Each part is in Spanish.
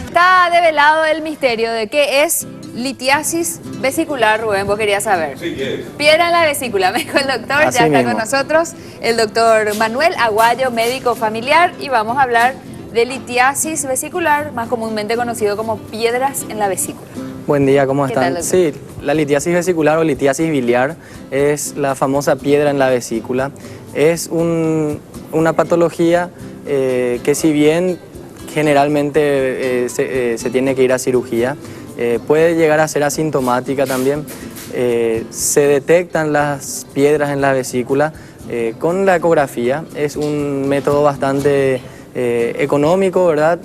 Está develado el misterio de qué es litiasis vesicular, Rubén, vos querías saber. Sí, ¿qué es? Piedra en la vesícula, me dijo el doctor, Así ya está mismo. con nosotros, el doctor Manuel Aguayo, médico familiar, y vamos a hablar de litiasis vesicular, más comúnmente conocido como piedras en la vesícula. Buen día, ¿cómo ¿Qué están? tal, doctor? Sí, la litiasis vesicular o litiasis biliar es la famosa piedra en la vesícula. Es una patología que si bien generalmente se tiene que ir a cirugía, puede llegar a ser asintomática también. Se detectan las piedras en la vesícula con la ecografía. Es un método bastante económico, ¿verdad?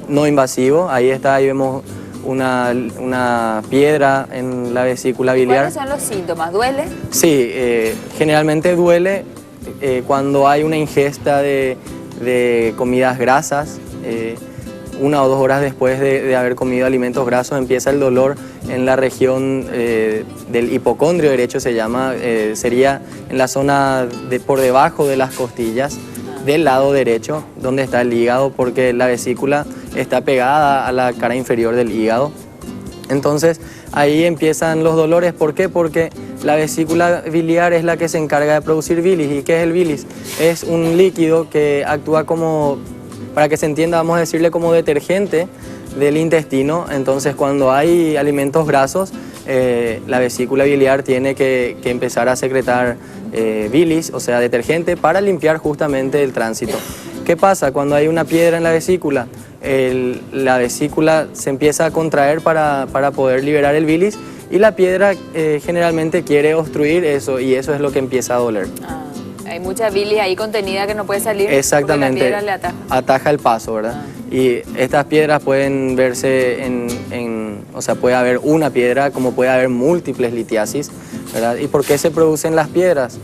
No invasivo. Ahí vemos una piedra en la vesícula biliar. ¿Cuáles son los síntomas? ¿Duele? Sí, generalmente duele cuando hay una ingesta de comidas grasas. 1 o 2 horas después de haber comido alimentos grasos empieza el dolor en la región del hipocondrio derecho, se llama, sería en la zona por debajo de las costillas del lado derecho, donde está el hígado, porque la vesícula está pegada a la cara inferior del hígado. Entonces ahí empiezan los dolores. ¿Por qué? Porque la vesícula biliar es la que se encarga de producir bilis. ¿Y qué es el bilis? Es un líquido que actúa como, para que se entienda, vamos a decirle como detergente del intestino. Entonces cuando hay alimentos grasos, la vesícula biliar tiene que empezar a secretar bilis, o sea, detergente, para limpiar justamente el tránsito. ¿Qué pasa? Cuando hay una piedra en la vesícula, la vesícula se empieza a contraer para poder liberar el bilis, y la piedra generalmente quiere obstruir eso, y eso es lo que empieza a doler. Hay mucha bilis ahí contenida que no puede salir. Exactamente, porque la piedra le ataja. Ataja el paso, ¿verdad? Y estas piedras pueden verse o sea, puede haber una piedra como puede haber múltiples litiasis, ¿verdad? ¿Y por qué se producen las piedras?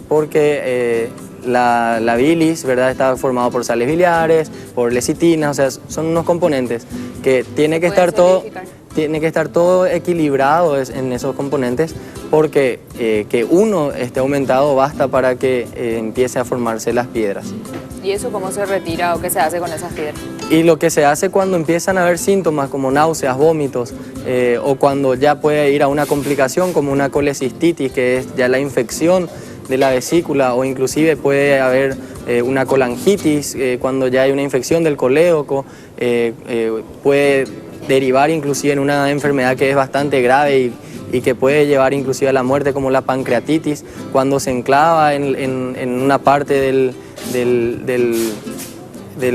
Porque la bilis, ¿verdad?, está formado por sales biliares, por lecitina, o sea, son unos componentes que tiene que estar todo equilibrado en esos componentes, porque que uno esté aumentado basta para que empiece a formarse las piedras. ¿Y eso cómo se retira o qué se hace con esas piedras? Y lo que se hace cuando empiezan a haber síntomas como náuseas, vómitos, o cuando ya puede ir a una complicación como una colecistitis, que es ya la infección de la vesícula, o inclusive puede haber una colangitis, cuando ya hay una infección del colédoco, puede derivar inclusive en una enfermedad que es bastante grave y que puede llevar inclusive a la muerte, como la pancreatitis, cuando se enclava en una parte del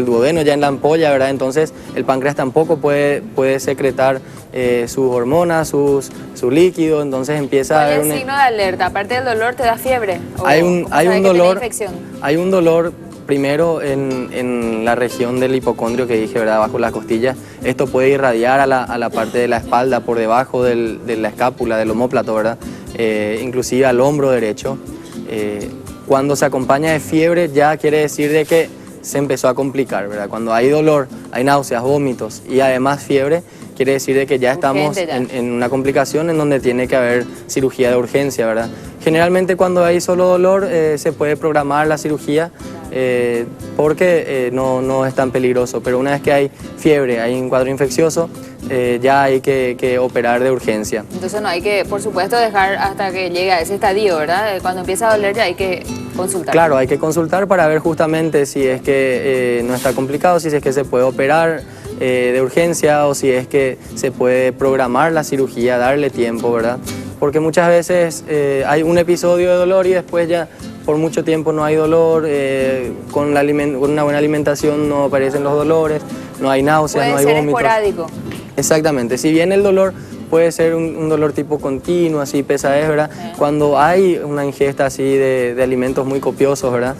duodeno, ya en la ampolla, ¿verdad? Entonces el páncreas tampoco puede secretar sus hormonas, su líquido, entonces empieza a haber ¿Cuál es el signo de alerta? Aparte del dolor, ¿te da fiebre? Hay un dolor, infección? hay un dolor primero en la región del hipocondrio que dije, ¿verdad?, bajo las costillas. Esto puede irradiar a la parte de la espalda, por debajo de la escápula, del omóplato, ¿verdad? Inclusive al hombro derecho. Cuando se acompaña de fiebre ya quiere decir de que se empezó a complicar, ¿verdad? Cuando hay dolor, hay náuseas, vómitos y además fiebre, quiere decir de que ya estamos en una complicación en donde tiene que haber cirugía de urgencia, ¿verdad? Generalmente cuando hay solo dolor se puede programar la cirugía porque no es tan peligroso, pero una vez que hay fiebre, hay un cuadro infeccioso, ya hay que operar de urgencia. Entonces no hay que, por supuesto, dejar hasta que llegue a ese estadio, ¿verdad? Cuando empieza a doler ya hay que consultar. Claro, hay que consultar para ver justamente si es que no está complicado, si es que se puede operar de urgencia, o si es que se puede programar la cirugía, darle tiempo, ¿verdad? Porque muchas veces hay un episodio de dolor y después ya por mucho tiempo no hay dolor, con una buena alimentación no aparecen los dolores, no hay náuseas, no hay vómitos. Puede ser esporádico. Exactamente, si bien el dolor puede ser un dolor tipo continuo, así pesadez, ¿verdad? Cuando hay una ingesta así de alimentos muy copiosos, ¿verdad?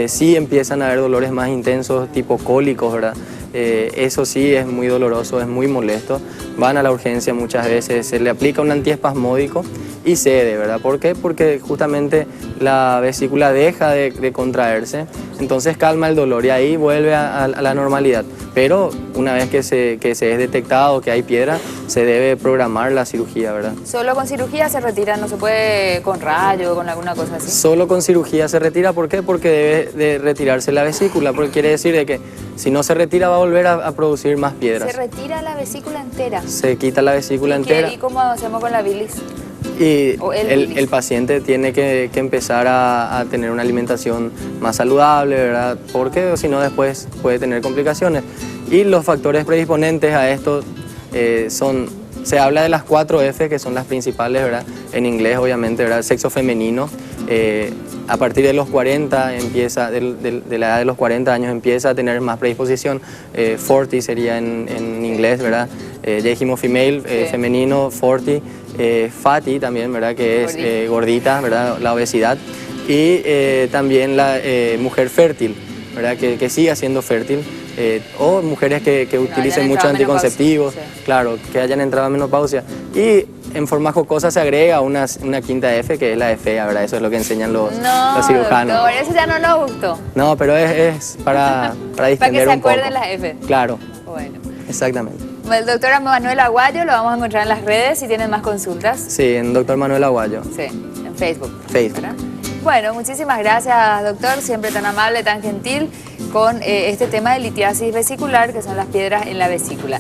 Sí empiezan a haber dolores más intensos, tipo cólicos, ¿verdad? Eso sí es muy doloroso, es muy molesto. Van a la urgencia muchas veces, se le aplica un antiespasmódico y cede, ¿verdad? ¿Por qué? Porque justamente la vesícula deja de contraerse, entonces calma el dolor y ahí vuelve a la normalidad. Pero una vez que se es detectado que hay piedra, se debe programar la cirugía, ¿verdad? Solo con cirugía se retira, no se puede con rayo o con alguna cosa así. Solo con cirugía se retira, ¿por qué? Porque debe de retirarse la vesícula, porque quiere decir de que si no se retira va a volver a producir más piedras. Se retira la vesícula entera. Se quita la vesícula entera. ¿Y cómo hacemos con la bilis? Y O el bilis. el paciente tiene que empezar a tener una alimentación más saludable, ¿verdad? Porque si no después puede tener complicaciones. Y los factores predisponentes a esto se habla de las 4 F, que son las principales, ¿verdad? En inglés, obviamente, ¿verdad? Sexo femenino. A partir de los 40 empieza, de la edad de los 40 años empieza a tener más predisposición. 40 sería en inglés, ¿verdad? Ya dijimos female, femenino, 40. Fatty también, ¿verdad? Que es gordita, ¿verdad? La obesidad. Y también la mujer fértil, ¿verdad? Que siga siendo fértil. O mujeres que utilicen mucho anticonceptivos, claro, que hayan entrado a menopausia. Y en forma jocosa se agrega una quinta F, que es la FEA, ¿verdad? Eso es lo que enseñan los cirujanos. Doctor, eso ya no nos gustó. No, pero es para distender para que se un poco. acuerden las F. Claro. Bueno. Exactamente. El doctor Manuel Aguayo lo vamos a encontrar en las redes si tienen más consultas. Sí, en Dr. Manuel Aguayo. Sí, en Facebook. ¿Verdad? Bueno, muchísimas gracias, doctor, siempre tan amable, tan gentil con este tema de litiasis vesicular, que son las piedras en la vesícula.